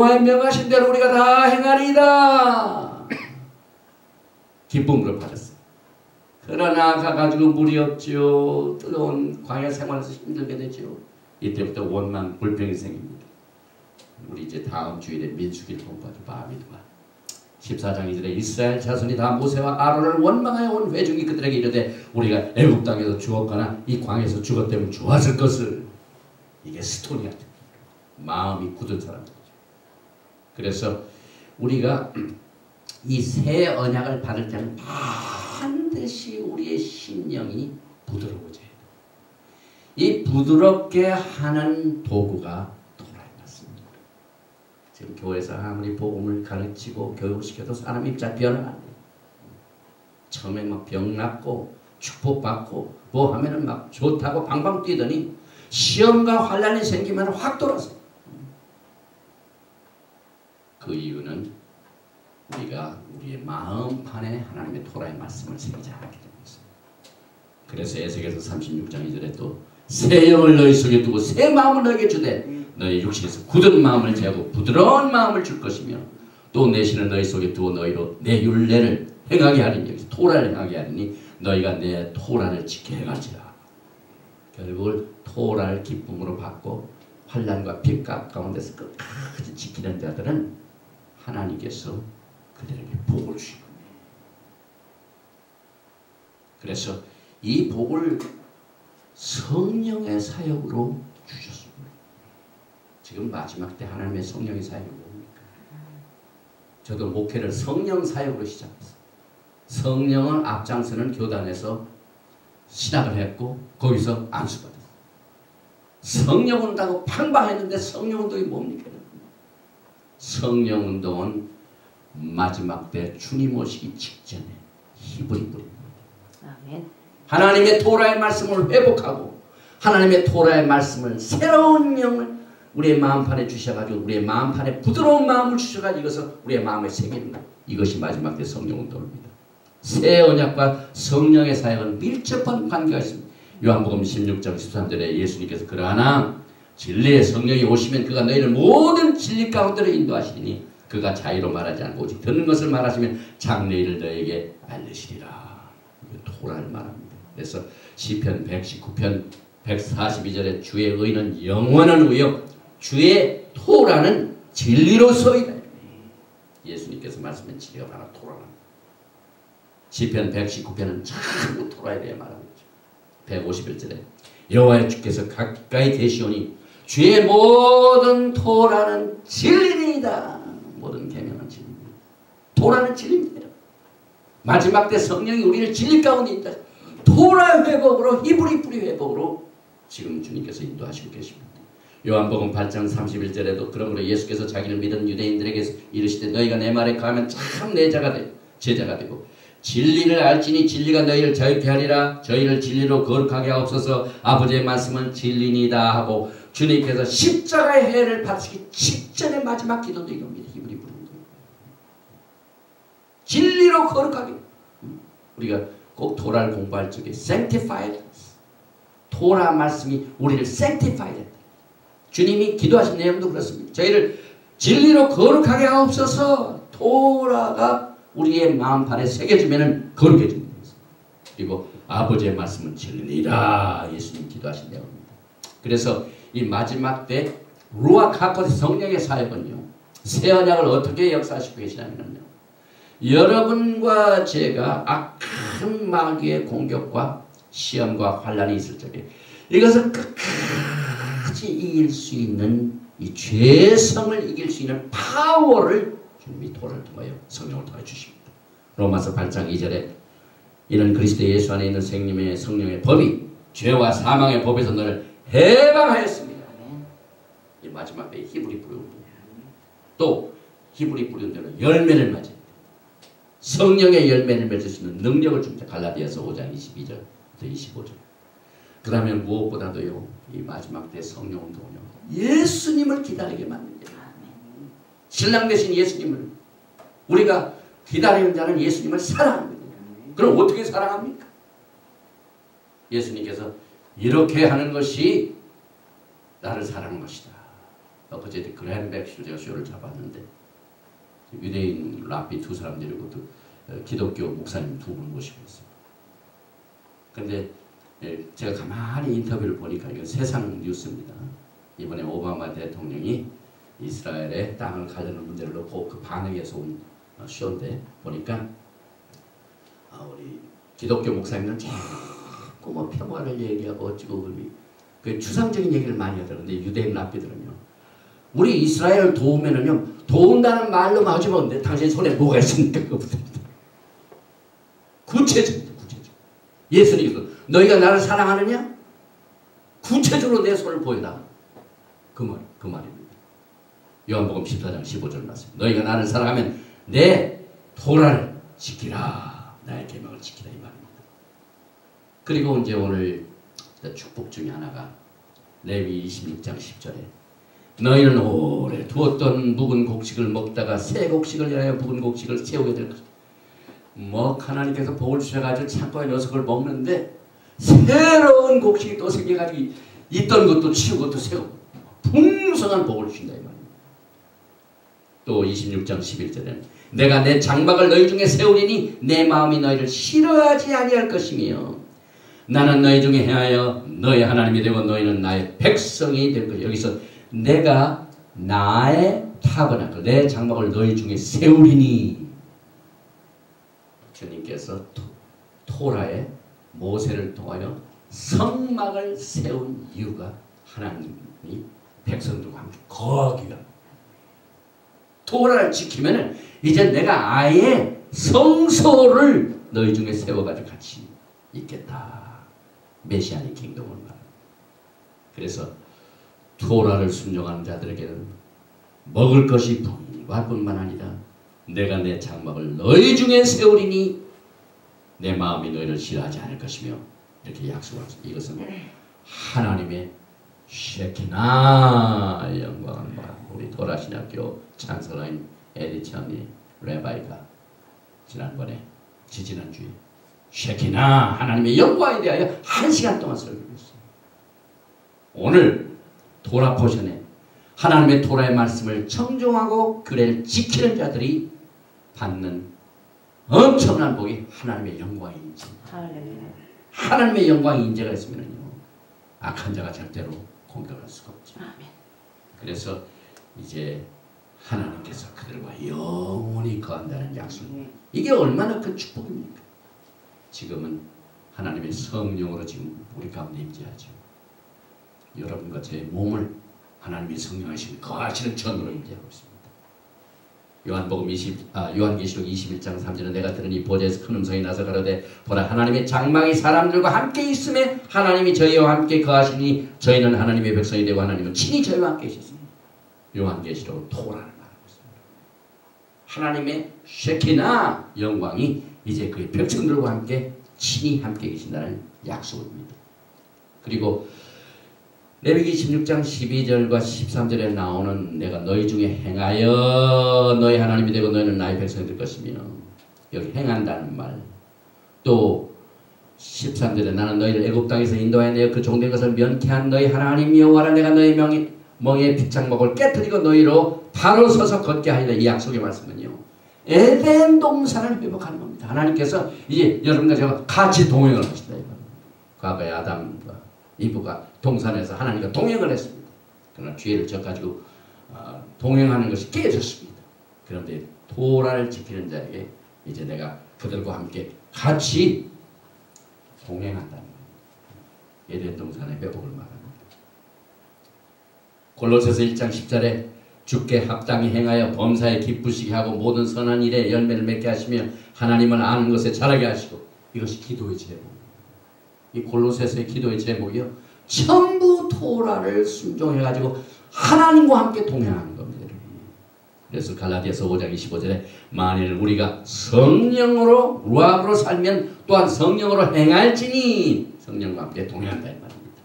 여호와의 명하신 대로 우리가 다 행하리이다. 기쁨으로 받았어요. 그러나 가가지고 물이 없지요. 뜨거운 광야 생활에서 힘들게 되죠. 이때부터 원망 불평이 생깁니다. 우리 이제 다음 주일에 민수기를 공부하죠. 마음이도가 14장 2절에 이스라엘 자손이 다 모세와 아론을 원망하여 온 회중이 그들에게 이르되 우리가 애굽 땅에서 죽었거나 이 광야에서 죽었다면 좋았을 것을. 이게 스토리가 됩니다. 마음이 굳은 사람들이죠. 그래서 우리가 이 새 언약을 받을 때는 반드시 우리의 심령이 부드러워져야 돼요. 이 부드럽게 하는 도구가 토라에 맞습니다. 지금 교회에서 아무리 복음을 가르치고 교육시켜도 사람이 잘 변화가 안 돼요. 처음에 막 병 낫고 축복받고 뭐 하면은 막 좋다고 방방 뛰더니 시험과 환란이 생기면 확 돌아서. 그 이유는 우리가 우리의 마음판에 하나님의 토라의 말씀을 새기지 않았기 때문입니다. 그래서 에스겔서 36장 2절에 또 새 영을 너희 속에 두고 새 마음을 너에게 주되 너희 육신에서 굳은 마음을 제하고 부드러운 마음을 줄 것이며 또 내 신을 너희 속에 두어 너희로 내 율례를 행하게 하리니 여기서 토라를 행하게 하리니 너희가 내 토라를 지켜 행할지라. 결국 토라를 기쁨으로 받고 환난과 핍박 가운데서 끝까지 지키는 자들은 하나님께서 그들에게 복을 주신 겁니다. 그래서 이 복을 성령의 사역으로 주셨습니다. 지금 마지막 때 하나님의 성령의 사역이 뭡니까? 저도 목회를 성령 사역으로 시작했어요. 성령을 앞장서는 교단에서 시작을 했고 거기서 안수받았어요. 성령운동하고 팡방했는데 성령운동이 뭡니까? 성령운동은 마지막 때 주님 오시기 직전에 히브리 뿌립니다. 아멘. 하나님의 토라의 말씀을 회복하고 하나님의 토라의 말씀을 새로운 영을 우리의 마음판에 주셔가지고 우리의 마음판에 부드러운 마음을 주셔가지고 이것을 우리의 마음에 새기는 것. 이것이 마지막 때 성령운동입니다. 새 언약과 성령의 사역은 밀접한 관계가 있습니다. 요한복음 16장 13절에 예수님께서 그러나 진리의 성령이 오시면 그가 너희를 모든 진리 가운데로 인도하시리니 그가 자의로 말하지 않고 오직 듣는 것을 말하시면 장래일을 너에게 알리시리라. 토라를 말합니다. 그래서 시편 119편 142절에 주의 의는 영원한 의요 주의 토라는 진리로소이다. 예수님께서 말씀한 진리가 바로 토라랍니다. 시편 119편은 전부 토라에 대해 말합니다. 151절에 여호와의 주께서 가까이 계시오니 주의 모든 토라는 진리니이다. 모든 계명은 진리입니다. 토라는 진리입니다. 마지막 때 성령이 우리를 진리 가운데 있다. 토라 회복으로 히브리 뿌리 회복으로 지금 주님께서 인도하시고 계십니다. 요한복음 8장 31절에도 그러므로 예수께서 자기를 믿은 유대인들에게 이르시되 너희가 내 말에 가면 참 내 제자가 되고 진리를 알지니 진리가 너희를 자유케 하리라. 저희를 진리로 거룩하게 하옵소서. 아버지의 말씀은 진리니다 하고 주님께서 십자가의 해를 받으시기 직전의 마지막 기도도 이겁니다. 히브리 부르는 거예요. 진리로 거룩하게. 우리가 꼭 토라를 공부할 적에 sanctified 토라 말씀이 우리를 sanctified 했다. 주님이 기도하신 내용도 그렇습니다. 저희를 진리로 거룩하게 하옵소서. 토라가 우리의 마음판에 새겨지면 거룩해집니다. 그리고 아버지의 말씀은 진리라. 예수님 기도하신 내용입니다. 그래서 이 마지막 때 루아 카코스 성령의 사역은요. 새 언약을 어떻게 역사하시고 계시냐면요. 여러분과 제가 악한 마귀의 공격과 시험과 환란이 있을 적에 이것을 끝까지 이길 수 있는 이 죄성을 이길 수 있는 파워를 주님이 토라를 통하여 성령을 통하여 주십니다. 로마서 8장 2절에 이는 그리스도 예수 안에 있는 생명의 성령의 법이 죄와 사망의 법에서 너를 해방하였습니다. 이 마지막 때 히브리 뿌리 운동. 또 히브리 뿌리 운동은 열매를 맺습니다. 성령의 열매를 맺을 수 있는 능력을 줍니다. 갈라디아서 5장 22절부터 25절. 그 다음에 무엇보다도요. 이 마지막 때 성령 운동은요. 예수님을 기다리게 만듭니다. 신랑 되신 예수님을 우리가 기다리는 자는 예수님을 사랑합니다. 그럼 어떻게 사랑합니까? 예수님께서 이렇게 하는 것이 나를 사랑하는 것이다. 어제 그랜백 제가 쇼를 잡았는데 유대인 랍비 두 사람 데리고 또 기독교 목사님 두 분 모시고 있어요. 근데 제가 가만히 인터뷰를 보니까 이건 세상 뉴스입니다. 이번에 오바마 대통령이 이스라엘의 땅을 가르는 문제를 놓고 그 반응에서 온 쇼인데 보니까 우리 기독교 목사님은 자꾸 뭐 평화를 얘기하고 어찌고 그 추상적인 얘기를 많이 하더라고요. 근데 유대인 랍비들은요, 우리 이스라엘을 도우면은요, 도운다는 말로만 하지 뭐, 당신 손에 뭐가 있습니까? 구체적입니다. 구체적. 예수님께서 너희가 나를 사랑하느냐? 구체적으로 내 손을 보여라. 그 말입니다. 요한복음 14장 15절 말씀. 너희가 나를 사랑하면 내 도를 지키라. 나의 계명을 지키라 이 말입니다. 그리고 이제 오늘 축복 중에 하나가 레위 26장 10절에 너희는 오래 두었던 묵은 곡식을 먹다가 새 곡식을 위하여 묵은 곡식을 세우게 될 것이다. 뭐 하나님께서 복을 주셔가지고 창고에 넣어서 그걸 먹는데 새로운 곡식이 또 생겨가지고 있던 것도 치우고 또 새고 풍성한 복을 주신다 이 말입니다. 또 26장 11절에는 내가 내 장막을 너희 중에 세우리니 내 마음이 너희를 싫어하지 아니할 것이며 나는 너희 중에 행하여 너희 하나님이 되고 너희는 나의 백성이 될 것이다. 여기서 내가 나의 타버나클 내 장막을 너희 중에 세우리니 주님께서 토라에 모세를 통하여 성막을 세운 이유가 하나님이 백성들과 함께 거하기 위함. 토라를 지키면은 이제 내가 아예 성소를 너희 중에 세워가지고 같이 있겠다. 메시아닉 킹덤을 말합니다. 그래서 토라를 순종하는 자들에게는 먹을 것이 풍부할 뿐만 아니라 내가 내 장막을 너희 중에 세우리니 내 마음이 너희를 싫어하지 않을 것이며 이렇게 약속하셨습니다. 이것은 하나님의 셰키나 영광을 말합니다. 우리 도라신학교 찬설인 에디천이 레바이가 지난번에 지지난주에 셰키나 하나님의 영광에 대하여 1시간 동안 설교했어요. 오늘 토라 포션에 하나님의 토라의 말씀을 청종하고 규례를 지키는 자들이 받는 엄청난 복이 하나님의 영광의 인재. 하나님의 영광의 인재가 있으면요 악한 자가 절대로 공격할 수가 없죠. 그래서 이제 하나님께서 그들과 영원히 거한다는 약속. 이게 얼마나 큰 축복입니까? 지금은 하나님의 성령으로 지금 우리 가운데 임재하죠. 여러분과 제 몸을 하나님의 성령하시는 거하시는 전으로 임재하고 있습니다. 요한계시록 21장 3절에 내가 들으니 보좌에서 큰 음성이 나서 가로되 보라 하나님의 장막이 사람들과 함께 있음에 하나님이 저희와 함께 거하시니 저희는 하나님의 백성이 되고 하나님은 친히 저희와 함께 계셨습니다. 요한계시록 토라를 말하고 있습니다. 하나님의 셰키나 영광이 이제 그의 백성들과 함께 친히 함께 계신다는 약속입니다. 그리고 레위기 16장 12절과 13절에 나오는 내가 너희 중에 행하여 너희 하나님이 되고 너희는 나의 백성이 될 것이며 여기 행한다는 말 또 13절에 나는 너희를 애굽 땅에서 인도하여 내어 그 종된 것을 면케한 너희 하나님 여호와라 내가 너희 멍에 빗장목을 깨뜨리고 너희로 바로 서서 걷게 하리라. 이 약속의 말씀은요 에덴 동산을 회복하는 겁니다. 하나님께서 이제 여러분과 제가 같이 동행을 하신다. 과거에 아담과 이브가 동산에서 하나님과 동행을 했습니다. 그러나 죄를 져가지고 동행하는 것이 깨졌습니다. 그런데 토라를 지키는 자에게 이제 내가 그들과 함께 같이 동행한다는 겁니다. 에덴 동산의 회복을 말합니다. 골로새서 1장 10절에 주께 합당히 행하여 범사에 기쁘시게 하고 모든 선한 일에 열매를 맺게 하시며 하나님을 아는 것에 자라게 하시고 이것이 기도의 제목입니다. 이 골로새서의 기도의 제목이요 전부 토라를 순종해가지고 하나님과 함께 동행하는 겁니다. 그래서 갈라디아서 5장 25절에 만일 우리가 성령으로 루아브로 살면 또한 성령으로 행할지니 성령과 함께 동행한다 이 말입니다.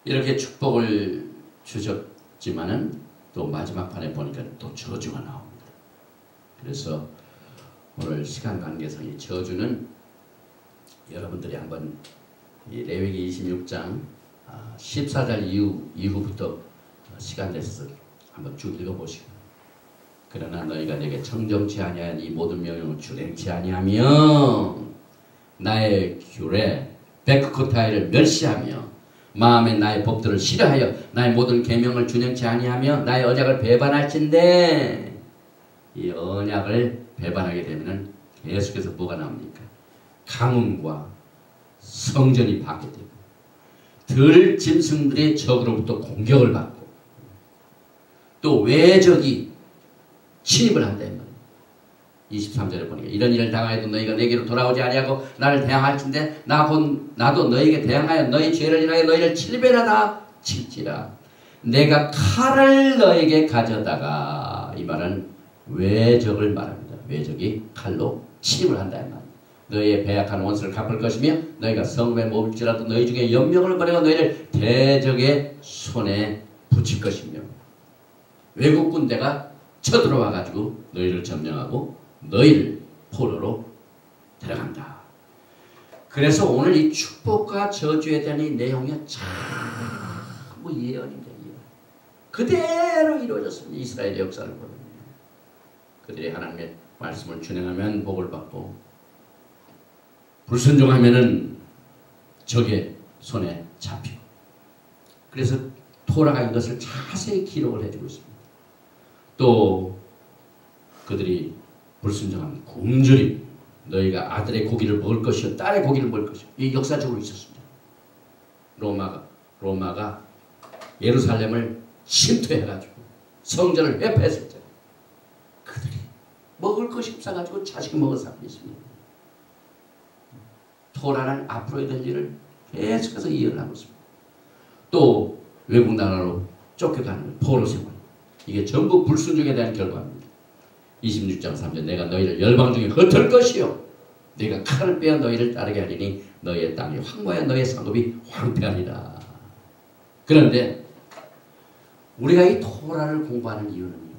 이렇게 축복을 주셨지만은 또 마지막 판에 보니까 또 저주가 나옵니다. 그래서 오늘 시간 관계상 이 저주는 여러분들이 한번 이 레위기 26장 14절 이후부터 시간 내서 한번 쭉 읽어보시고 그러나 너희가 내게 청정치 아니한 이 모든 명령을 준행치 아니하며 나의 규례 베크코타이를 멸시하며 마음에 나의 법들을 싫어하여 나의 모든 계명을 준행치 아니하며 나의 언약을 배반할진대. 이 언약을 배반하게 되면 계속해서 뭐가 나옵니까? 가뭄과 성전이 파괴되고 들 짐승들의 적으로부터 공격을 받고 또 외적이 침입을 한다. 23절에 보니까 이런 일을 당하여도 너희가 내게로 돌아오지 아니하고 나를 대항할진대 나도 너희에게 대항하여 너희 죄를 인하여 너희를 7배나 칠지라. 내가 칼을 너에게 가져다가 이 말은 외적을 말합니다. 외적이 칼로 침입을 한다. 이 말입니다. 너희의 배약한 원수를 갚을 것이며 너희가 성읍에 머물지라도 너희 중에 연명을 버리고 너희를 대적의 손에 붙일 것이며 외국 군대가 쳐들어와 가지고 너희를 점령하고 너희를 포로로 데려간다. 그래서 오늘 이 축복과 저주에 대한 이 내용이 전부 예언입니다. 그대로 이루어졌습니다. 이스라엘의 역사를 보면 그들이 하나님의 말씀을 준행하면 복을 받고 불순종하면은 적의 손에 잡히고. 그래서 토라가 이것을 자세히 기록을 해주고 있습니다. 또 그들이 불순종하면 굶주림, 너희가 아들의 고기를 먹을 것이요 딸의 고기를 먹을 것이요. 이 역사적으로 있었습니다. 로마가 예루살렘을 침투해가지고 성전을 회파했을 때 그들이 먹을 것이 없어가지고 자식이 먹은 사람이 있습니다. 토라는 앞으로 될 일을 계속해서 이해를 하고 있습니다. 또 외국 나라로 쫓겨가는 포로 생활, 이게 전부 불순종에 대한 결과입니다. 26장 3절 내가 너희를 열방 중에 흩을 것이요 내가 칼을 빼어 너희를 따르게 하리니 너희의 땅이 황무하여 너희의 상급이 황폐하리라. 그런데 우리가 이 토라를 공부하는 이유는요,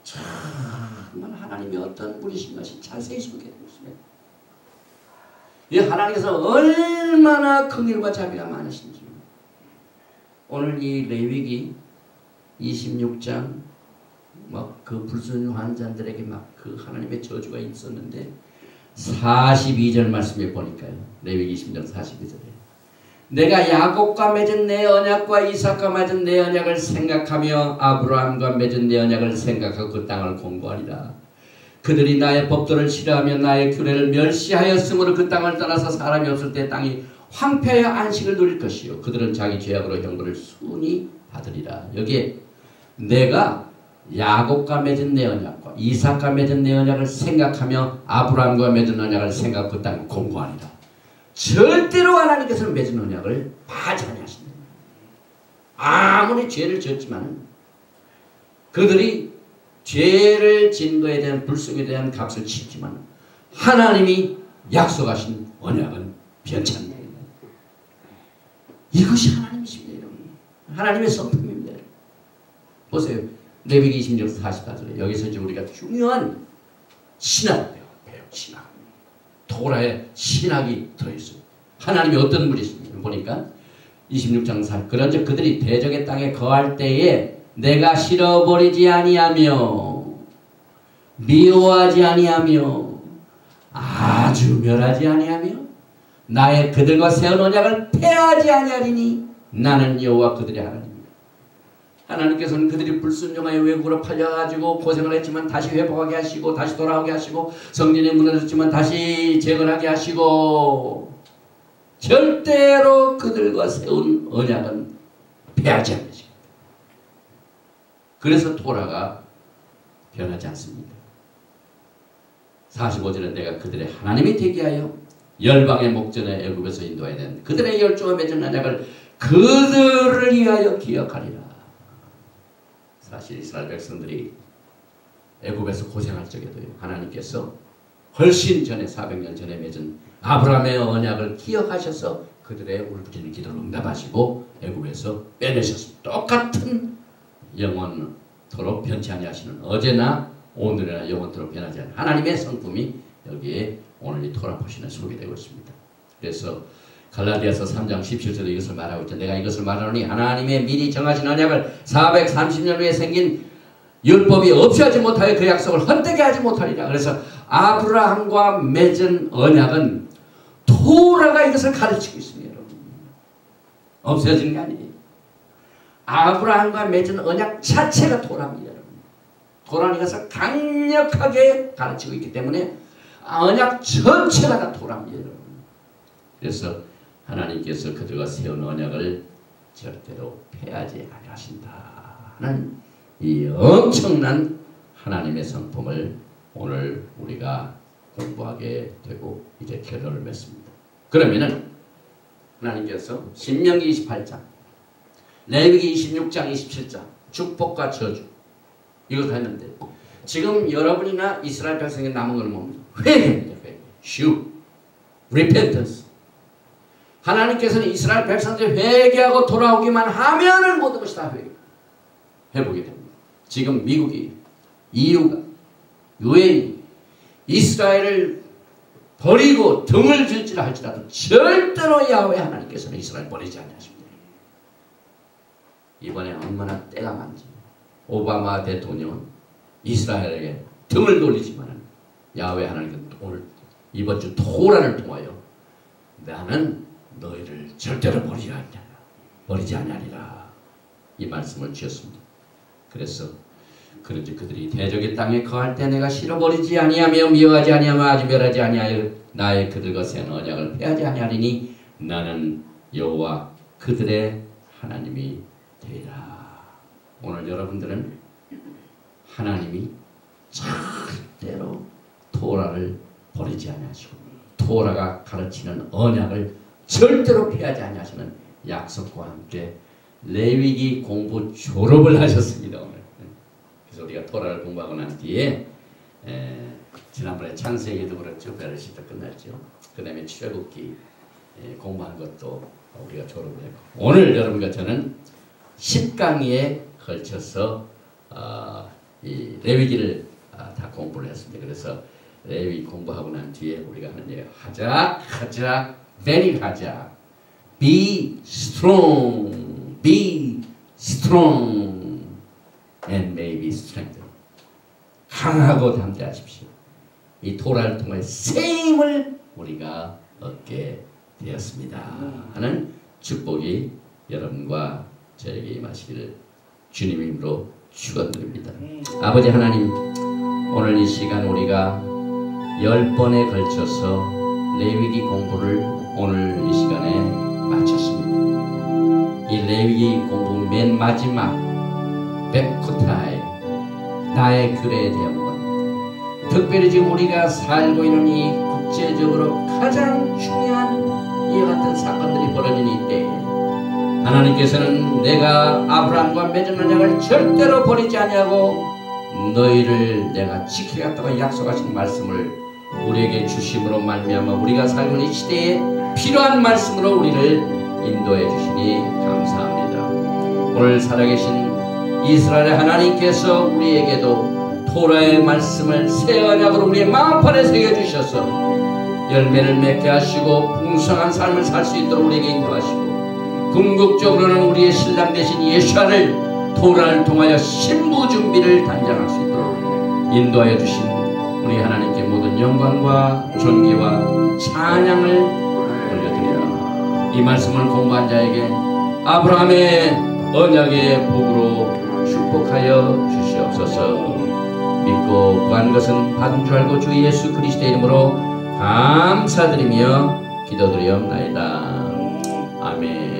정말 하나님이 어떤 분이신 것이 자세히 소개되고 있습니다. 이 하나님께서 얼마나 긍휼과 자비가 많으신지. 오늘 이 레위기 26장 그 불순종한 자들에게 그 하나님의 저주가 있었는데 42절 말씀에 보니까요. 레위기 20장 42절에 내가 야곱과 맺은 내 언약과 이삭과 맺은 내 언약을 생각하며 아브라함과 맺은 내 언약을 생각하고 그 땅을 공부하리라. 그들이 나의 법도를 싫어하며 나의 규례를 멸시하였으므로 그 땅을 떠나서 사람이 없을 때 땅이 황폐하여 안식을 누릴 것이요 그들은 자기 죄악으로 형벌을 순히 받으리라. 여기에 내가 야곱과 맺은 내 언약과 이삭과 맺은 내 언약을 생각하며 아브라함과 맺은 언약을 생각하고 그 땅을 공부하리라. 절대로 하나님께서는 맺은 언약을 파지 아니하신다. 아무리 죄를 지었지만 그들이 죄를 진 것에 대한 불순에 대한 값을 치지만 하나님이 약속하신 언약은 변치 않는다. 이것이 하나님이십니다. 여러분. 하나님의 성품입니다. 보세요. 레위기 26장 44절에 여기서 이제 우리가 중요한 신학을 배워요. 신학. 토라에 신학이 들어있어요. 하나님이 어떤 분이십니까? 보니까 26장 4 그런즉 그들이 대적의 땅에 거할 때에 내가 실어버리지 아니하며 미워하지 아니하며 아주 멸하지 아니하며 나의 그들과 세운 언약을 폐하지 아니하리니 나는 여호와 그들의 하나님이다. 하나님께서는 그들이 불순종하여 외국으로 팔려가지고 고생을 했지만 다시 회복하게 하시고 다시 돌아오게 하시고 성전이 무너졌지만 다시 재건하게 하시고 절대로 그들과 세운 언약은 폐하지 않는 것입니다. 그래서 토라가 변하지 않습니다. 45절에 내가 그들의 하나님이 되게 하여 열방의 목전에 애굽에서 인도해야 되는 그들의 열조와 맺은 언약을 그들을 위하여 기억하리라. 사실 이스라엘 백성들이 애굽에서 고생할 적에도요, 하나님께서 훨씬 전에 400년 전에 맺은 아브라함의 언약을 기억하셔서 그들의 울부짖는 기도를 응답하시고 애굽에서 빼내셨습니다. 똑같은 영원토록 변치 아니하시는 어제나 오늘이나 영원토록 변하지 않는 하나님의 성품이 여기에 오늘 이 토라 포션에 소개되고 있습니다. 그래서 갈라디아서 3장 17절도 이것을 말하고 있죠. 내가 이것을 말하노니 하나님의 미리 정하신 언약을 430년 후에 생긴 율법이 없이하지 못하여 그 약속을 헛되게 하지 못하리라. 그래서 아브라함과 맺은 언약은 토라가 이것을 가르치고 있습니다. 여러분. 없어진 게 아니에요. 아브라함과 맺은 언약 자체가 토라입니다. 여러분. 토라는 이것을 강력하게 가르치고 있기 때문에 언약 전체가 다 토라입니다. 여러분. 그래서 하나님께서 그들과 세운 언약을 절대로 폐하지 아니하신다는 이 엄청난 하나님의 성품을 오늘 우리가 공부하게 되고 이제 결론을 맺습니다. 그러면은 하나님께서 신명기 28장, 레위기 26장, 27장 축복과 저주 이걸 했는데 지금 여러분이나 이스라엘 백성에 남은 건 뭡니까? 회개입니다. 회개. 슈. repentance. 하나님께서는 이스라엘 백성들이 회개하고 돌아오기만 하면은 모든 것이 다 회복이 됩니다. 지금 미국이, EU가, 유엔이 이스라엘을 버리고 등을 질지라 할지라도 절대로 야훼 하나님께서는 이스라엘 버리지 않으십니다. 이번에 얼마나 때가 많지. 오바마 대통령은 이스라엘에게 등을 돌리지만 야훼 하나님은 오늘 이번 주 토란을 통하여 나는 너희를 절대로 버리지 아니하리라 이 말씀을 주셨습니다. 그래서 그런지 그들이 대적의 땅에 거할 때 내가 실어버리지 아니하며 미워하지 아니하며 아주 멸하지 아니하여 나의 그들과 세운 언약을 폐하지 아니하리니 나는 여호와 그들의 하나님이 되리라. 오늘 여러분들은 하나님이 절대로 토라를 버리지 아니하시고 토라가 가르치는 언약을 절대로 폐하지 아니하시는 약속과 함께 레위기 공부 졸업을 하셨습니다. 오늘. 그래서 우리가 토라를 공부하고 난 뒤에 지난번에 창세기도 그렇죠. 베르시도 끝났죠. 그 다음에 출애굽기 공부한 것도 우리가 졸업을 했고 오늘 여러분과 저는 10강의에 걸쳐서 이 레위기를 다 공부를 했습니다. 그래서 레위 공부하고 난 뒤에 우리가 하는 얘기 하자, very 하자. Be strong and may be strengthened. 강하고 담대하십시오. 이 토라를 통해 세임을 우리가 얻게 되었습니다 하는 축복이 여러분과 저에게 임하시기를 주님의 이름으로 축원드립니다. 아버지 하나님, 오늘 이 시간 우리가 10번에 걸쳐서 레위기 공부를 오늘 이 시간에 마쳤습니다. 이 레위기 공부 맨 마지막 베코타이 나의 규례에 대한 것, 특별히 지금 우리가 살고 있는 이 국제적으로 가장 중요한 이와 같은 사건들이 벌어지는 이때에 하나님께서는 내가 아브라함과 맺은 언약을 절대로 버리지 아니하고 너희를 내가 지키겠다고 약속하신 말씀을 우리에게 주심으로 말미암아 우리가 살고 있는 이 시대에 필요한 말씀으로 우리를 인도해 주시니 감사합니다. 오늘 살아계신 이스라엘의 하나님께서 우리에게도 토라의 말씀을 새 언약으로 우리의 마음판에 새겨주셔서 열매를 맺게 하시고 풍성한 삶을 살 수 있도록 우리에게 인도하시고 궁극적으로는 우리의 신랑 되신 예수를 토라를 통하여 신부 준비를 단장할 수 있도록 인도하여 주신 우리 하나님께 모든 영광과 존귀와 찬양을 올려드리라. 이 말씀을 공부한 자에게 아브라함의 언약의 복으로 축복하여 주시옵소서. 믿고 구한 것은 받은 줄 알고 주 예수 그리스도의 이름으로 감사드리며 기도드리옵나이다. 아멘.